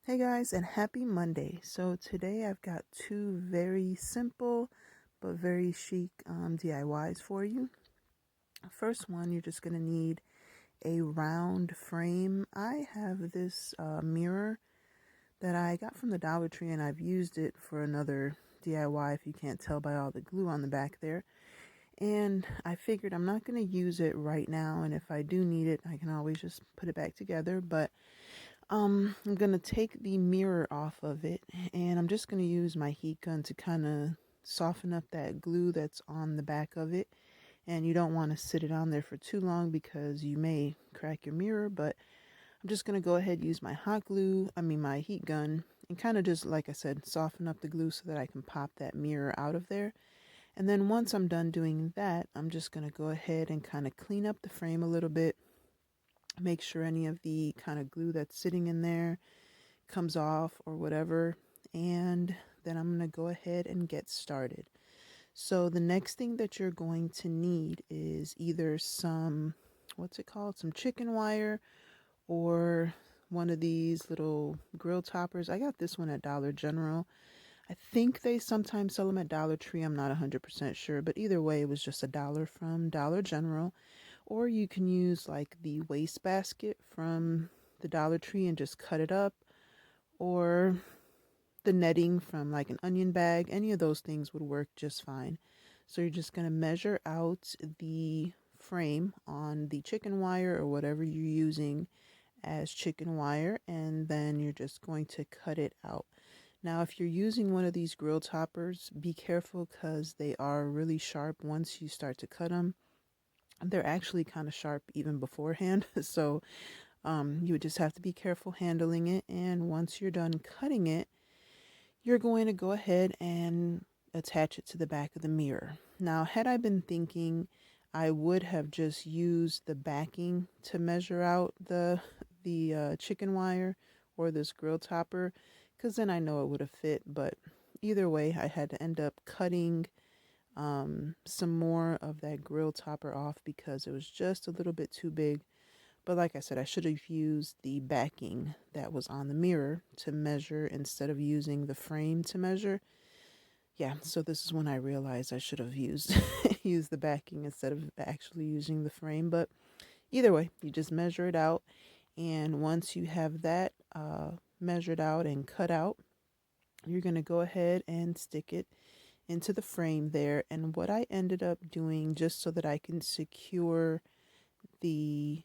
Hey guys, and happy Monday. So today I've got two very simple but very chic DIYs for you. First one, you're just going to need a round frame. I have this mirror that I got from the Dollar Tree, and I've used it for another DIY if you can't tell by all the glue on the back there. And I figured I'm not going to use it right now, and if I do need it, I can always just put it back together. But I'm gonna take the mirror off of it, and I'm just gonna use my heat gun to kind of soften up that glue that's on the back of it. And you don't want to sit it on there for too long because you may crack your mirror. But I'm just gonna go ahead and use my heat gun, and kind of just, like I said, soften up the glue so that I can pop that mirror out of there. And then once I'm done doing that, I'm just gonna go ahead and kind of clean up the frame a little bit, make sure any of the kind of glue that's sitting in there comes off or whatever, and then I'm going to go ahead and get started. So the next thing that you're going to need is either some, some chicken wire, or one of these little grill toppers. I got this one at Dollar General. I think they sometimes sell them at Dollar Tree. I'm not 100% sure, but either way, it was just $1 from Dollar General. Or you can use like the waste basket from the Dollar Tree and just cut it up, or the netting from like an onion bag. Any of those things would work just fine. So you're just going to measure out the frame on the chicken wire or whatever you're using as chicken wire, and then you're just going to cut it out. Now, if you're using one of these grill toppers, be careful because they are really sharp once you start to cut them. They're actually kind of sharp even beforehand. So you would just have to be careful handling it. And once you're done cutting it, you're going to go ahead and attach it to the back of the mirror. Now, had I been thinking, I would have just used the backing to measure out the chicken wire or this grill topper, because then I know it would have fit. But either way, I had to end up cutting some more of that grill topper off because it was just a little bit too big. But like I said, I should have used the backing that was on the mirror to measure instead of using the frame to measure. Yeah, so this is when I realized I should have used used the backing instead of actually using the frame. But either way, you just measure it out. And once you have that measured out and cut out, you're going to go ahead and stick it into the frame there. And what I ended up doing, just so that I can secure the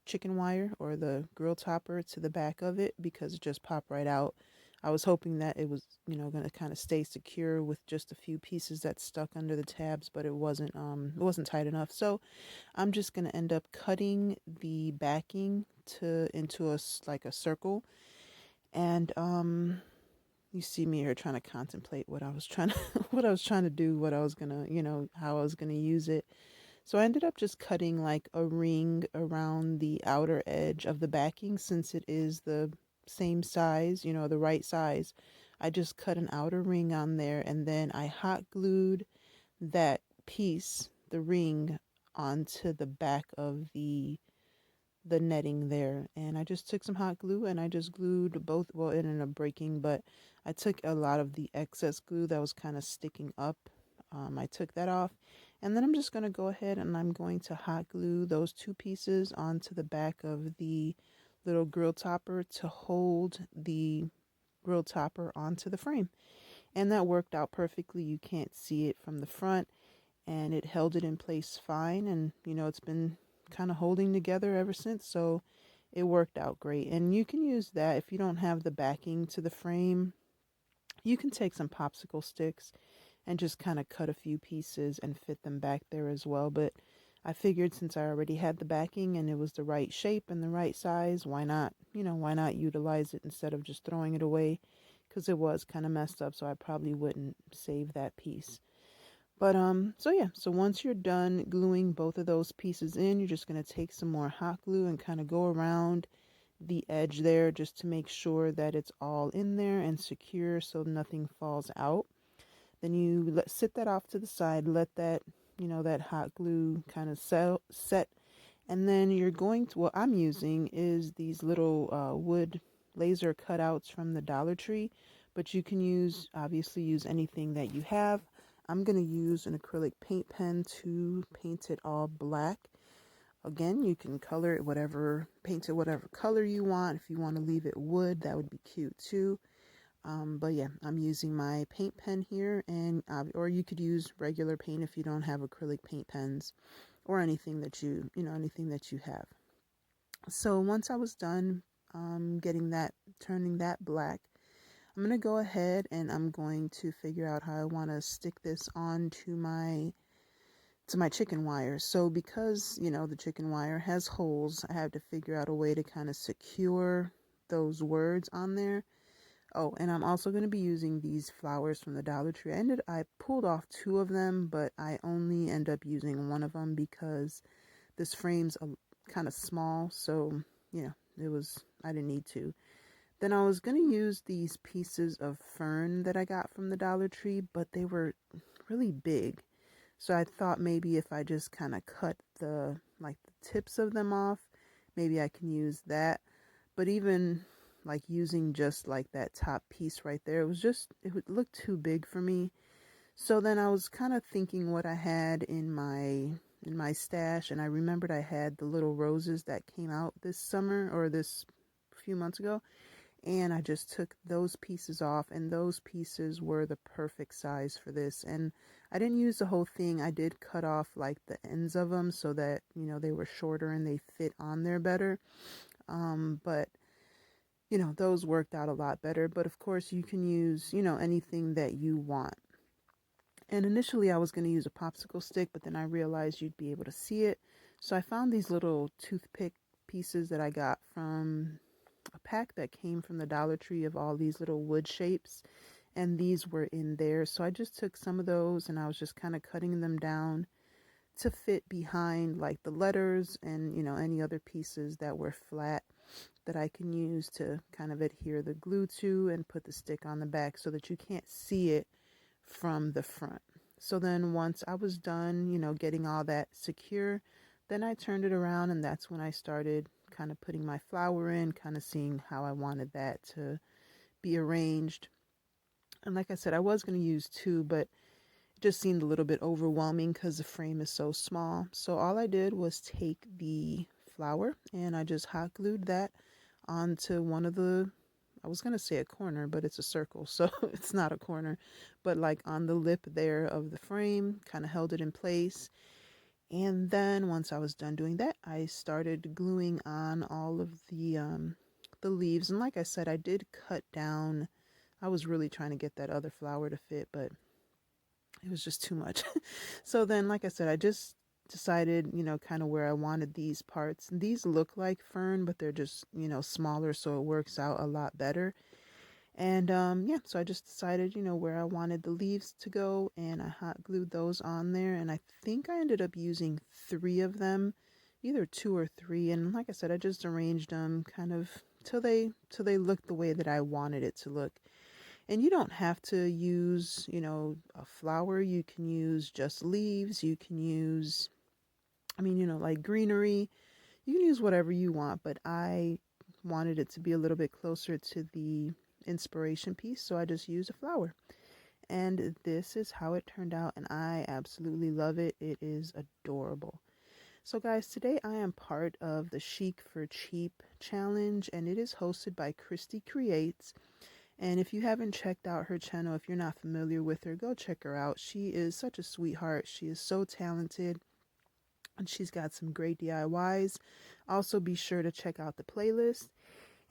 chicken wire or the grill topper to the back of it, because it just popped right out. I was hoping that it was, going to kind of stay secure with just a few pieces that stuck under the tabs, but it wasn't tight enough. So I'm just going to end up cutting the backing into a circle. And you see me here trying to contemplate what I was trying to do, how I was going to use it. So I ended up just cutting like a ring around the outer edge of the backing, since it is the same size, the right size. I just cut an outer ring on there, and then I hot glued that piece, the ring, onto the back of the netting there. And I just took some hot glue and I just glued both. Well, it ended up breaking, but I took a lot of the excess glue that was kind of sticking up. I took that off, and then I'm just going to go ahead and I'm going to hot glue those two pieces onto the back of the little grill topper to hold the grill topper onto the frame. And that worked out perfectly. You can't see it from the front, and it held it in place fine. And it's been kind of holding together ever since, so it worked out great. And you can use that if you don't have the backing to the frame. You can take some popsicle sticks and just kind of cut a few pieces and fit them back there as well. But I figured, since I already had the backing and it was the right shape and the right size, why not utilize it instead of just throwing it away, because it was kind of messed up, so I probably wouldn't save that piece. But so once you're done gluing both of those pieces in, you're just going to take some more hot glue and kind of go around the edge there, just to make sure that it's all in there and secure so nothing falls out. Then you sit that off to the side, let that, that hot glue kind of set. And then you're going to, what I'm using is these little wood laser cutouts from the Dollar Tree, but you can obviously use anything that you have. I'm going to use an acrylic paint pen to paint it all black. Again, you can color it paint it whatever color you want. If you want to leave it wood, that would be cute too. But yeah, I'm using my paint pen here, and or you could use regular paint if you don't have acrylic paint pens or anything that anything that you have. So once I was done turning that black, I'm going to go ahead and I'm going to figure out how I want to stick this on to my chicken wire. So because, the chicken wire has holes, I have to figure out a way to kind of secure those words on there. Oh, and I'm also going to be using these flowers from the Dollar Tree. I pulled off 2 of them, but I only end up using 1 of them because this frame's kind of small. So, I didn't need to. Then I was going to use these pieces of fern that I got from the Dollar Tree, but they were really big. So I thought maybe if I just kind of cut the tips of them off, maybe I can use that. But even using just that top piece right there, it would look too big for me. So then I was kind of thinking what I had in my stash, and I remembered I had the little roses that came out this summer or this few months ago, and I just took those pieces off, and those pieces were the perfect size for this. And I didn't use the whole thing. I did cut off the ends of them so that they were shorter and they fit on there better. But those worked out a lot better. But of course, you can use, anything that you want. And initially, I was going to use a popsicle stick, but then I realized you'd be able to see it. So I found these little toothpick pieces that I got from a pack that came from the Dollar Tree of all these little wood shapes. And these were in there. So I just took some of those and I was just kind of cutting them down to fit behind the letters and, any other pieces that were flat that I can use to kind of adhere the glue to and put the stick on the back so that you can't see it from the front. So then once I was done, getting all that secure, then I turned it around, and that's when I started kind of putting my flower in, kind of seeing how I wanted that to be arranged. And like I said, I was going to use 2, but it just seemed a little bit overwhelming because the frame is so small. So all I did was take the flower and I just hot glued that onto one of I was going to say a corner, but it's a circle, so it's not a corner, but on the lip there of the frame, kind of held it in place. And then once I was done doing that, I started gluing on all of the leaves. And like I said, I did cut down. I was really trying to get that other flower to fit, but it was just too much. So then, like I said, I just decided, kind of where I wanted these parts. And these look like fern, but they're just, smaller, so it works out a lot better. And so I just decided, where I wanted the leaves to go, and I hot glued those on there. And I think I ended up using 3 of them, either 2 or 3. And like I said, I just arranged them kind of till they looked the way that I wanted it to look. And you don't have to use, a flower. You can use just leaves. You can use, greenery. You can use whatever you want, but I wanted it to be a little bit closer to the inspiration piece, so I just used a flower. And this is how it turned out, and I absolutely love it. It is adorable. So guys, today I am part of the Chic for Cheap challenge, and it is hosted by Christi Creates. And if you haven't checked out her channel, if you're not familiar with her, go check her out. She is such a sweetheart. She is so talented, and she's got some great DIYs. Also, be sure to check out the playlist,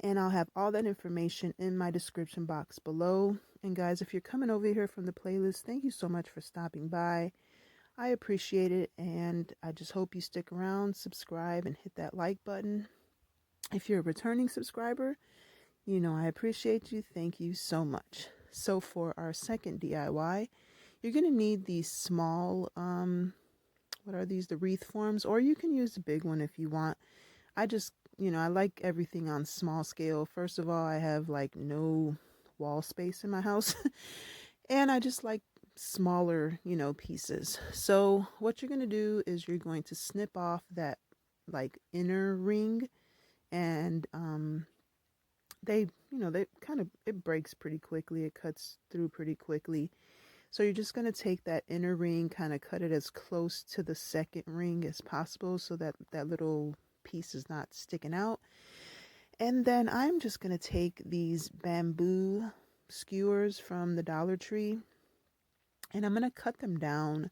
and I'll have all that information in my description box below. And guys, if you're coming over here from the playlist, thank you so much for stopping by. I appreciate it, and I just hope you stick around, subscribe, and hit that like button. If you're a returning subscriber, I appreciate you. Thank you so much. So for our second DIY, you're going to need these small, what are these? The wreath forms, or you can use the big one if you want. I just, I like everything on small scale. First of all, I have no wall space in my house and I just like smaller, pieces. So what you're going to do is you're going to snip off that inner ring, and they, they kind of, it breaks pretty quickly. It cuts through pretty quickly. So you're just going to take that inner ring, kind of cut it as close to the second ring as possible so that that little piece is not sticking out. And then I'm just going to take these bamboo skewers from the Dollar Tree and I'm going to cut them down.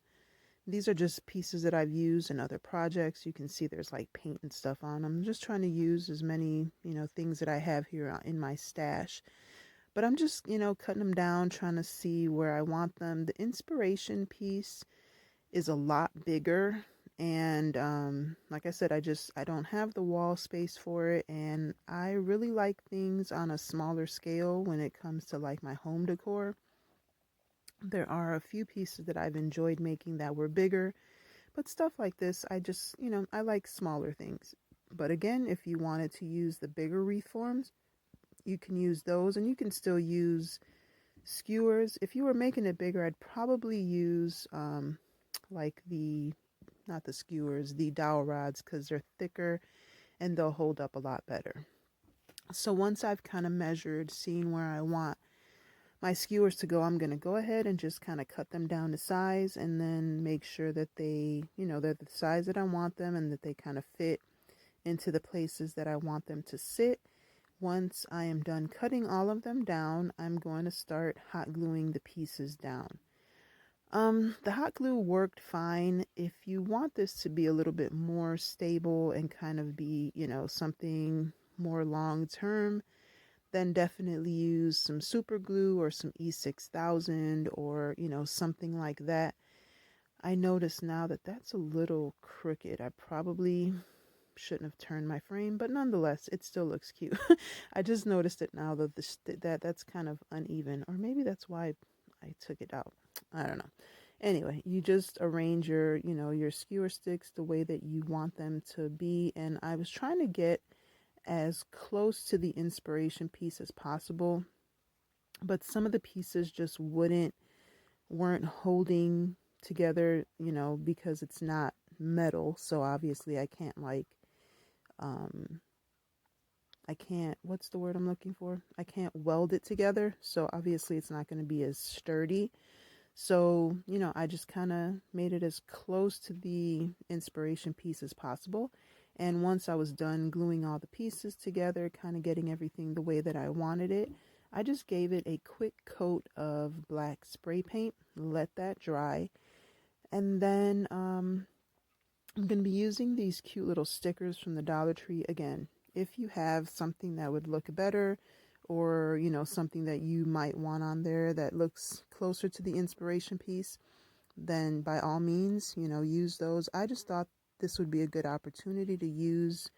These are just pieces that I've used in other projects. You can see there's like paint and stuff on them. I'm just trying to use as many, things that I have here in my stash. But I'm just, cutting them down, trying to see where I want them. The inspiration piece is a lot bigger. And like I said, I don't have the wall space for it. And I really like things on a smaller scale when it comes to like my home decor. There are a few pieces that I've enjoyed making that were bigger. But stuff like this, I just, I like smaller things. But again, if you wanted to use the bigger wreath forms, you can use those, and you can still use skewers. If you were making it bigger, I'd probably use like not the skewers, the dowel rods, because they're thicker and they'll hold up a lot better. So once I've kind of measured, seen where I want my skewers to go, I'm going to go ahead and just kind of cut them down to size and then make sure that they, they're the size that I want them and that they kind of fit into the places that I want them to sit. Once I am done cutting all of them down, I'm going to start hot gluing the pieces down. The hot glue worked fine. If you want this to be a little bit more stable and kind of be, something more long term, then definitely use some super glue or some E6000 or, something like that. I notice now that that's a little crooked. I probably shouldn't have turned my frame, but nonetheless, it still looks cute. I just noticed it now that that's kind of uneven, or maybe that's why I took it out. I don't know. Anyway, you just arrange your, your skewer sticks the way that you want them to be, and I was trying to get as close to the inspiration piece as possible, but some of the pieces just weren't holding together, because it's not metal, so obviously I can't what's the word I'm looking for? I can't weld it together. So obviously it's not going to be as sturdy. So, I just kind of made it as close to the inspiration piece as possible. And once I was done gluing all the pieces together, kind of getting everything the way that I wanted it, I just gave it a quick coat of black spray paint, let that dry. And then I'm going to be using these cute little stickers from the Dollar Tree again. If you have something that would look better or, something that you might want on there that looks closer to the inspiration piece, then by all means, use those. I just thought this would be a good opportunity to use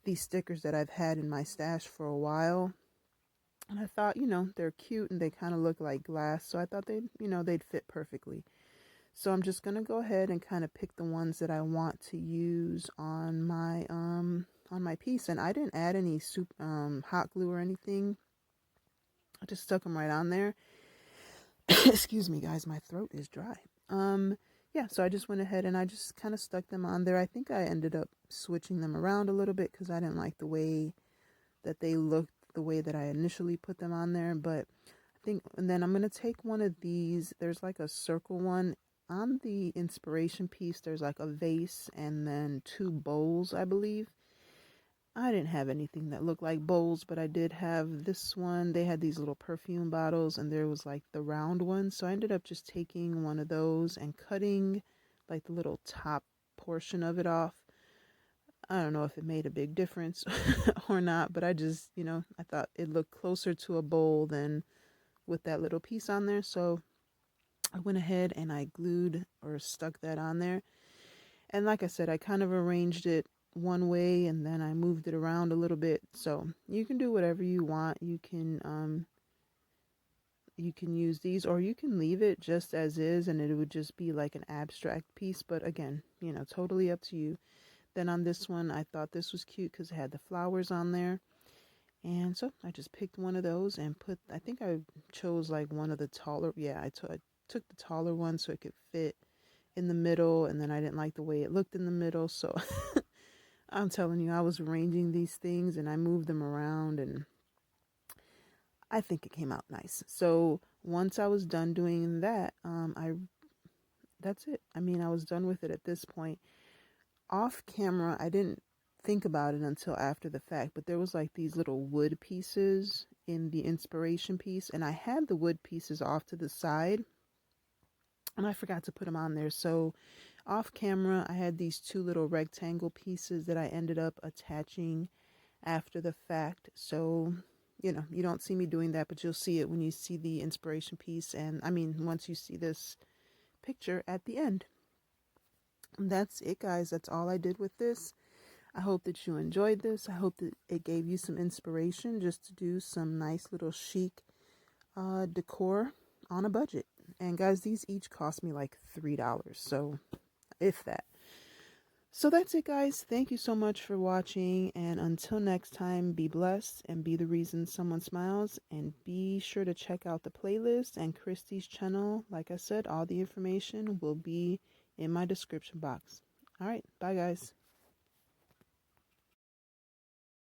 these stickers that I've had in my stash for a while. And I thought, they're cute and they kind of look like glass. So I thought they'd fit perfectly. So I'm just going to go ahead and kind of pick the ones that I want to use on my piece. And I didn't add any hot glue or anything. I just stuck them right on there. Excuse me, guys, my throat is dry. Yeah, so I just went ahead and I just kind of stuck them on there. I think I ended up switching them around a little bit because I didn't like the way that they looked, the way that I initially put them on there. But I think, and then I'm going to take one of these. There's like a circle one. On the inspiration piece, there's like a vase and then two bowls, I believe. I didn't have anything that looked like bowls, but I did have this one. They had these little perfume bottles and there was like the round one. So I ended up just taking one of those and cutting like the little top portion of it off. I don't know if it made a big difference or not, but I just, I thought it looked closer to a bowl than with that little piece on there. So I went ahead and I glued or stuck that on there. And like I said, I kind of arranged it one way and then I moved it around a little bit. So you can do whatever you want. You can use these or you can leave it just as is and it would just be like an abstract piece. But again, totally up to you. Then on this one, I thought this was cute because it had the flowers on there. And so I just picked one of those and I think I chose like one of the taller, I took the taller one so it could fit in the middle. And then I didn't like the way it looked in the middle. So I'm telling you, I was arranging these things and I moved them around and I think it came out nice. So once I was done doing that, that's it. I mean, I was done with it at this point. Off camera, I didn't think about it until after the fact, but there was like these little wood pieces in the inspiration piece, and I had the wood pieces off to the side, and I forgot to put them on there. So off camera, I had these two little rectangle pieces that I ended up attaching after the fact. So, you know, you don't see me doing that, but you'll see it when you see the inspiration piece. And I mean, once you see this picture at the end. And that's it, guys. That's all I did with this. I hope that you enjoyed this. I hope that it gave you some inspiration just to do some nice little chic decor on a budget. And guys, these each cost me like $3. So if that. So that's it, guys. Thank you so much for watching. And until next time, be blessed and be the reason someone smiles. And be sure to check out the playlist and Christi's channel. Like I said, all the information will be in my description box. All right. Bye, guys.